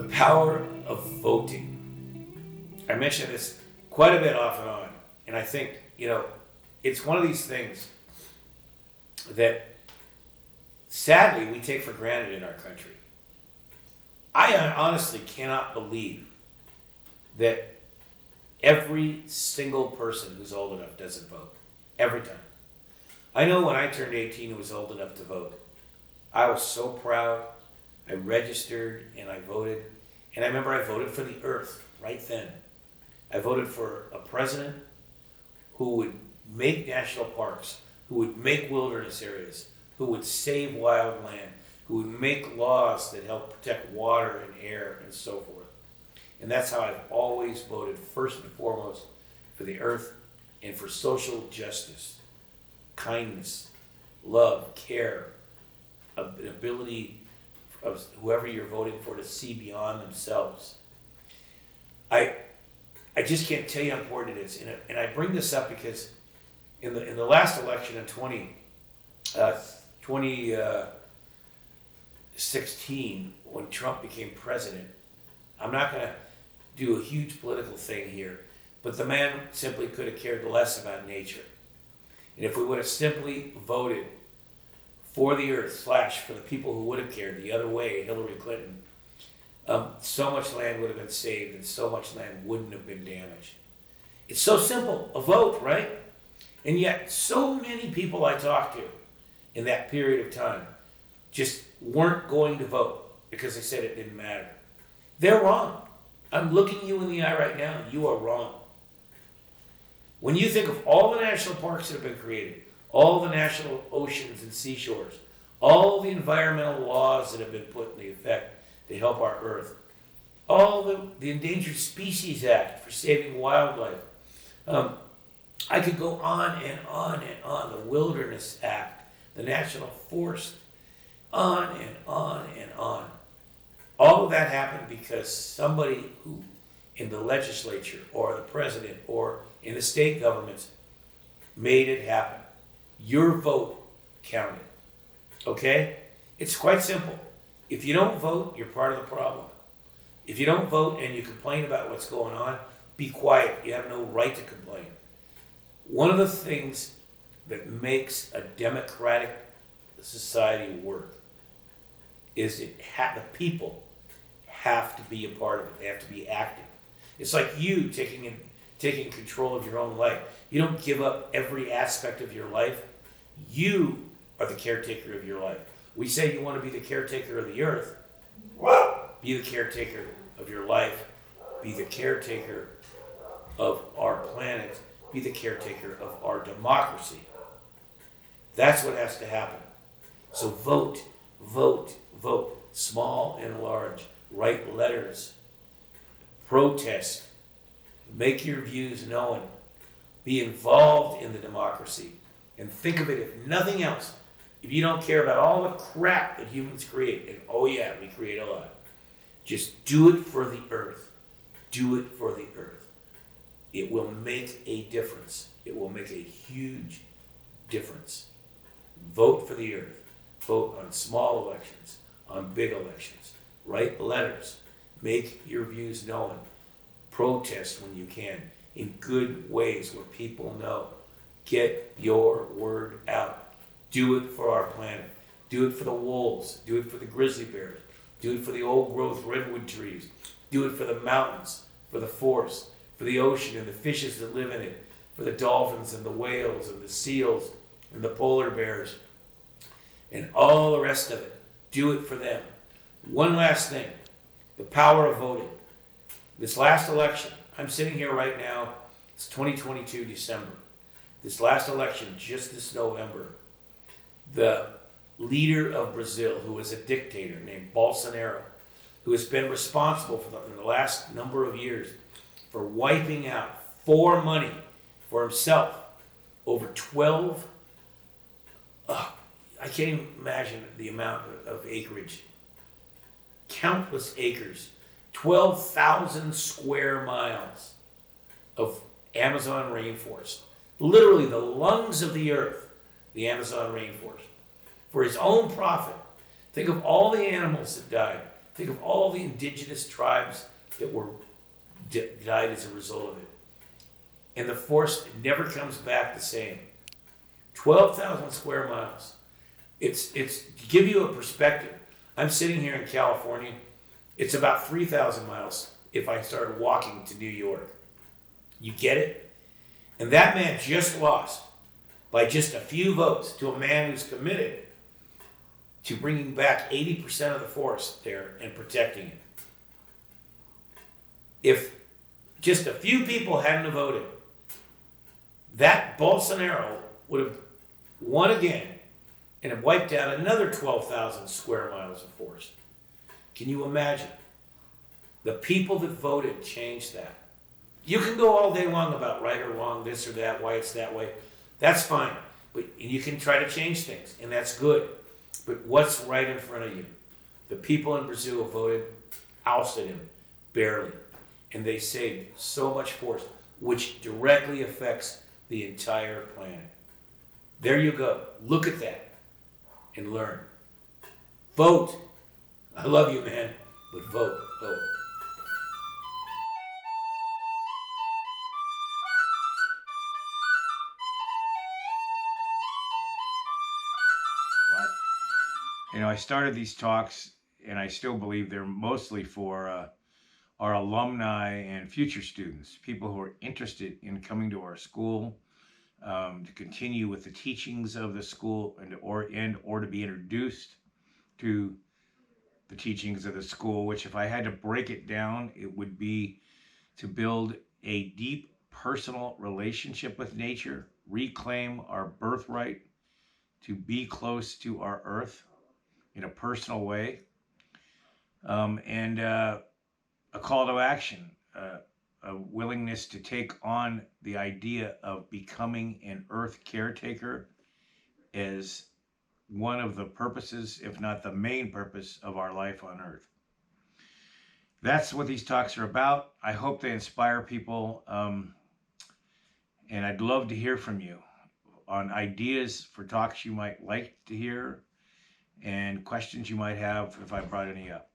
The power of voting. I mention this quite a bit off and on, and I think, it's one of these things that sadly we take for granted in our country. I honestly cannot believe that every single person who's old enough doesn't vote. Every time. I know when I turned 18 and was old enough to vote, I was so proud. I registered and I voted. And I remember I voted for the earth right then. I voted for a president who would make national parks, who would make wilderness areas, who would save wild land, who would make laws that help protect water and air and so forth. And that's how I've always voted, first and foremost, for the earth and for social justice, kindness, love, care, an ability of whoever you're voting for to see beyond themselves. I just can't tell you how important it is. And I bring this up because in the last election in 2016, when Trump became president, I'm not going to do a huge political thing here, but the man simply could have cared less about nature. And if we would have simply voted for the earth, for the people who would have cared the other way, Hillary Clinton, so much land would have been saved and so much land wouldn't have been damaged. It's so simple, a vote, right? And yet so many people I talked to in that period of time just weren't going to vote because they said it didn't matter. They're wrong. I'm looking you in the eye right now. You are wrong. When you think of all the national parks that have been created, all the national oceans and seashores, all the environmental laws that have been put into effect to help our earth, all the Endangered Species Act for saving wildlife, I could go on and on and on, the Wilderness Act, the National Forest, on and on and on. All of that happened because somebody who in the legislature or the president or in the state governments made it happen. Your vote counted. Okay? It's quite simple. If you don't vote, you're part of the problem. If you don't vote and you complain about what's going on, be quiet. You have no right to complain. One of the things that makes a democratic society work is the people have to be a part of it. They have to be active. It's like you taking control of your own life. You don't give up every aspect of your life. You are the caretaker of your life. We say you want to be the caretaker of the earth. Be the caretaker of your life. Be the caretaker of our planet. Be the caretaker of our democracy. That's what has to happen. So vote, vote, vote. Small and large. Write letters. Protest. Make your views known. Be involved in the democracy. And think of it, if nothing else, if you don't care about all the crap that humans create, and oh yeah, we create a lot, just do it for the earth. Do it for the earth. It will make a difference. It will make a huge difference. Vote for the earth. Vote on small elections, on big elections. Write letters. Make your views known. Protest when you can in good ways where people know. Get your word out. Do it for our planet. Do it for the wolves. Do it for the grizzly bears. Do it for the old growth redwood trees. Do it for the mountains, for the forests, for the ocean and the fishes that live in it, for the dolphins and the whales and the seals and the polar bears and all the rest of it. Do it for them. One last thing, the power of voting. This last election, I'm sitting here right now, it's 2022 December. This last election, just this November, the leader of Brazil, who is a dictator named Bolsonaro, who has been responsible for the last number of years for wiping out for money for himself over 12, I can't even imagine the amount of acreage, countless acres, 12,000 square miles of Amazon rainforest, literally the lungs of the earth, the Amazon rainforest, for his own profit. Think of all the animals that died. Think of all the indigenous tribes that were died as a result of it. And the forest never comes back the same. 12,000 square miles. It's to give you a perspective. I'm sitting here in California. It's about 3,000 miles if I started walking to New York. You get it? And that man just lost by just a few votes to a man who's committed to bringing back 80% of the forest there and protecting it. If just a few people hadn't voted, that Bolsonaro would have won again and have wiped out another 12,000 square miles of forest. Can you imagine? The people that voted changed that. You can go all day long about right or wrong, this or that, why it's that way. That's fine. But you can try to change things, and that's good. But what's right in front of you? The people in Brazil voted, ousted him, barely. And they saved so much forest, which directly affects the entire planet. There you go. Look at that and learn. Vote. I love you, man, but vote. Vote. I started these talks, and I still believe they're mostly for our alumni and future students, people who are interested in coming to our school, to continue with the teachings of the school, or to be introduced to the teachings of the school. Which, if I had to break it down, it would be to build a deep personal relationship with nature, reclaim our birthright to be close to our earth in a personal way, and a call to action, a willingness to take on the idea of becoming an earth caretaker as one of the purposes, if not the main purpose, of our life on earth. That's what these talks are about. I hope they inspire people, and I'd love to hear from you on ideas for talks you might like to hear and questions you might have if I brought any up.